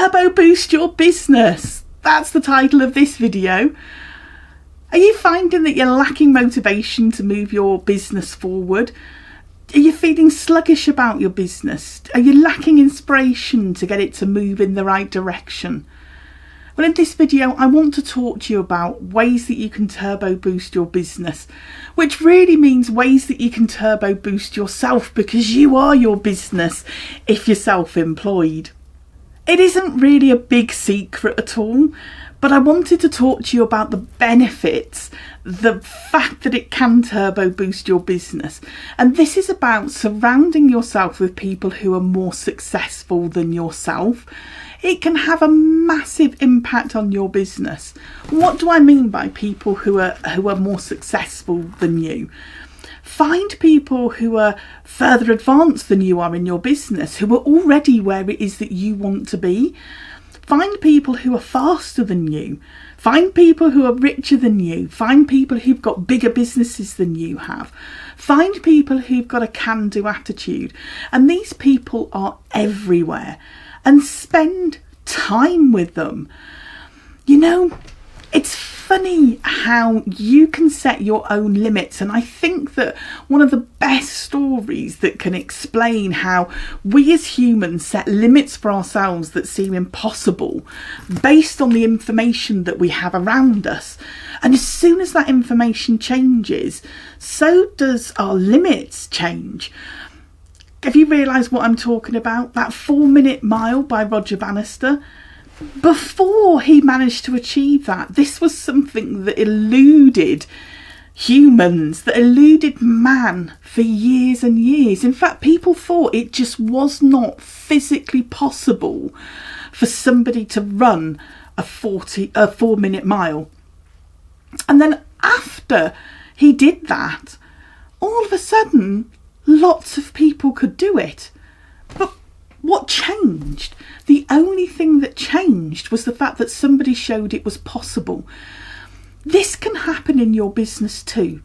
Turbo boost your business. That's the title of this video. Are you finding that you're lacking motivation to move your business forward? Are you feeling sluggish about your business? Are you lacking inspiration to get it to move in the right direction? Well, in this video, I want to talk to you about ways that you can turbo boost your business, which really means ways that you can turbo boost yourself, because you are your business if you're self-employed. It isn't really a big secret at all, but I wanted to talk to you about the benefits, the fact that it can turbo boost your business. And this is about surrounding yourself with people who are more successful than yourself. It can have a massive impact on your business. What do I mean by people who are more successful than you? Find people who are further advanced than you are in your business, who are already where it is that you want to be. Find people who are faster than you. Find people who are richer than you. Find people who've got bigger businesses than you have. Find people who've got a can-do attitude. And these people are everywhere. And spend time with them. You know, it's funny how you can set your own limits, and I think that one of the best stories that can explain how we as humans set limits for ourselves that seem impossible based on the information that we have around us, and as soon as that information changes, so does our limits change. Have you realised what I'm talking about? That 4-minute mile by Roger Bannister? Before he managed to achieve that, this was something that eluded humans, that eluded man for years and years. In fact, people thought it just was not physically possible for somebody to run a 4-minute mile. And then after he did that, all of a sudden, lots of people could do it. But what changed? The only thing that changed was the fact that somebody showed it was possible. This can happen in your business too.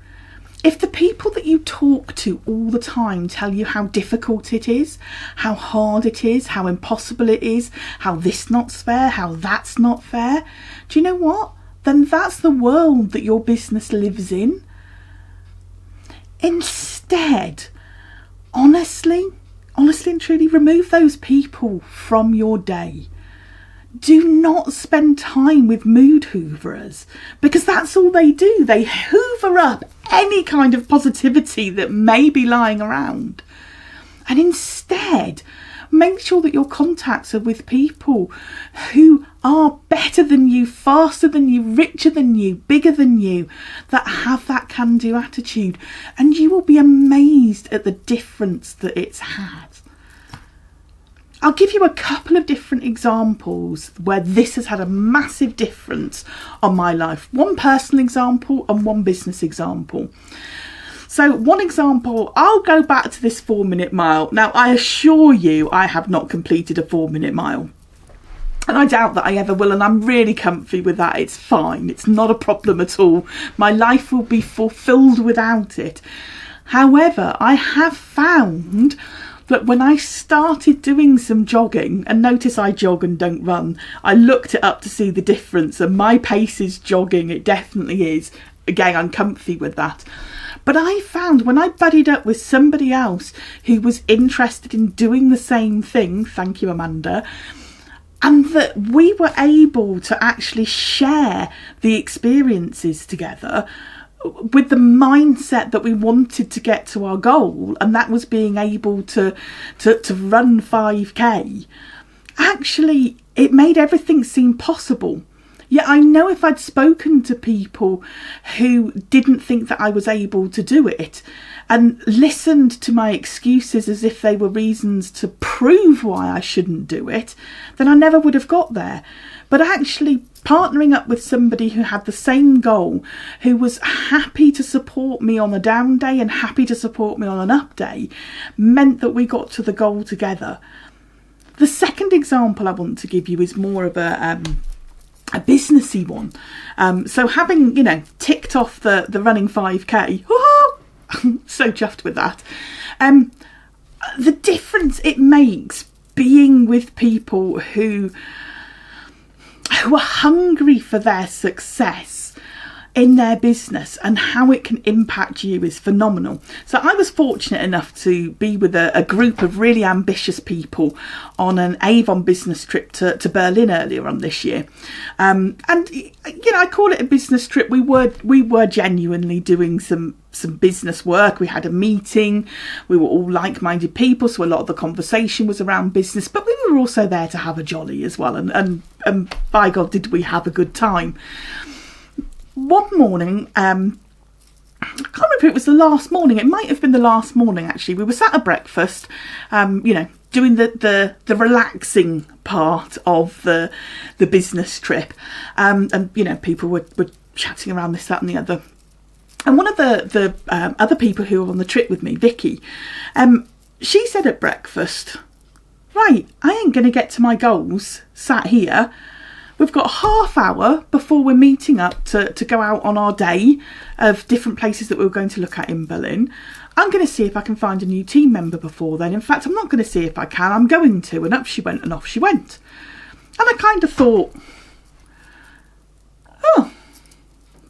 If the people that you talk to all the time tell you how difficult it is, how hard it is, how impossible it is, how this not fair, how that's not fair, do you know what? Then that's the world that your business lives in. Instead, honestly and truly, remove those people from your day. Do not spend time with mood hooverers, because that's all they do. They hoover up any kind of positivity that may be lying around. And instead, make sure that your contacts are with people who are better than you, faster than you, richer than you, bigger than you, that have that can-do attitude. And you will be amazed at the difference that it's had. I'll give you a couple of different examples where this has had a massive difference on my life. One personal example and one business example. So one example, I'll go back to this 4-minute mile. Now, I assure you, I have not completed a 4-minute mile. And I doubt that I ever will, and I'm really comfy with that. It's fine. It's not a problem at all. My life will be fulfilled without it. However, I have found that when I started doing some jogging, and notice I jog and don't run, I looked it up to see the difference, and my pace is jogging. It definitely is. Again, I'm comfy with that. But I found when I buddied up with somebody else who was interested in doing the same thing, thank you, Amanda, and that we were able to actually share the experiences together with the mindset that we wanted to get to our goal, and that was being able to run 5k. Actually, it made everything seem possible. Yet I know if I'd spoken to people who didn't think that I was able to do it and listened to my excuses as if they were reasons to prove why I shouldn't do it, then I never would have got there. But actually partnering up with somebody who had the same goal, who was happy to support me on a down day and happy to support me on an up day, meant that we got to the goal together. The second example I want to give you is more of a businessy one. So having, ticked off the running 5k, so chuffed with that. The difference it makes being with people who who are hungry for their success in their business, and how it can impact you is phenomenal. So I was fortunate enough to be with a group of really ambitious people on an Avon business trip to Berlin earlier on this year. And I call it a business trip. We were genuinely doing some business work. We had a meeting. We were all like-minded people, so a lot of the conversation was around business, but we were also there to have a jolly as well, and by God, did we have a good time. One morning, I can't remember if it was the last morning, it might have been the last morning actually, we were sat at breakfast, doing the relaxing part of the business trip, and people were chatting around this, that and the other. And one of the other people who were on the trip with me, Vicky, she said at breakfast, right, I ain't going to get to my goals sat here. We've got a half hour before we're meeting up to go out on our day of different places that we were going to look at in Berlin. I'm going to see if I can find a new team member before then. In fact, I'm not going to see if I can, I'm going to. And up she went and off she went. And I kind of thought, oh,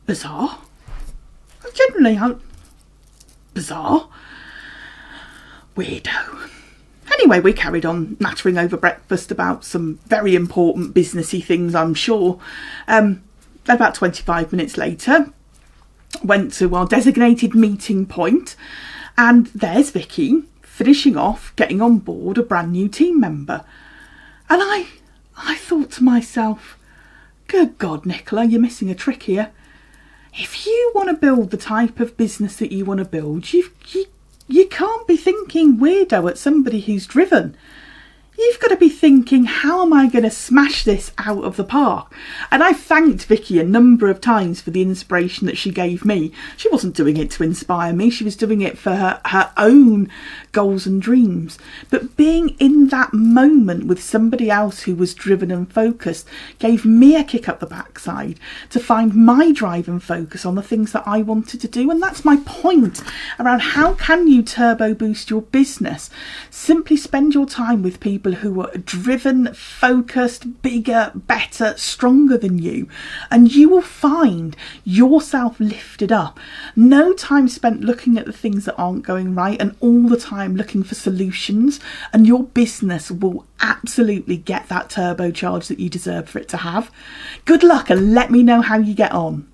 bizarre. Bizarre. Weirdo. Anyway, we carried on nattering over breakfast about some very important businessy things, I'm sure. About 25 minutes later, went to our designated meeting point, and there's Vicky finishing off getting on board a brand new team member. And I thought to myself, good God, Nichola, you're missing a trick here. If you want to build the type of business that you want to build, you can't be thinking weirdo at somebody who's driven. You've got to be thinking, how am I going to smash this out of the park? And I thanked Vicky a number of times for the inspiration that she gave me. She wasn't doing it to inspire me. She was doing it for her own goals and dreams. But being in that moment with somebody else who was driven and focused gave me a kick up the backside to find my drive and focus on the things that I wanted to do. And that's my point around how can you turbo boost your business? Simply spend your time with people who are driven, focused, bigger, better, stronger than you, and you will find yourself lifted up. No time spent looking at the things that aren't going right, and all the time looking for solutions, and your business will absolutely get that turbocharge that you deserve for it to have. Good luck, and let me know how you get on.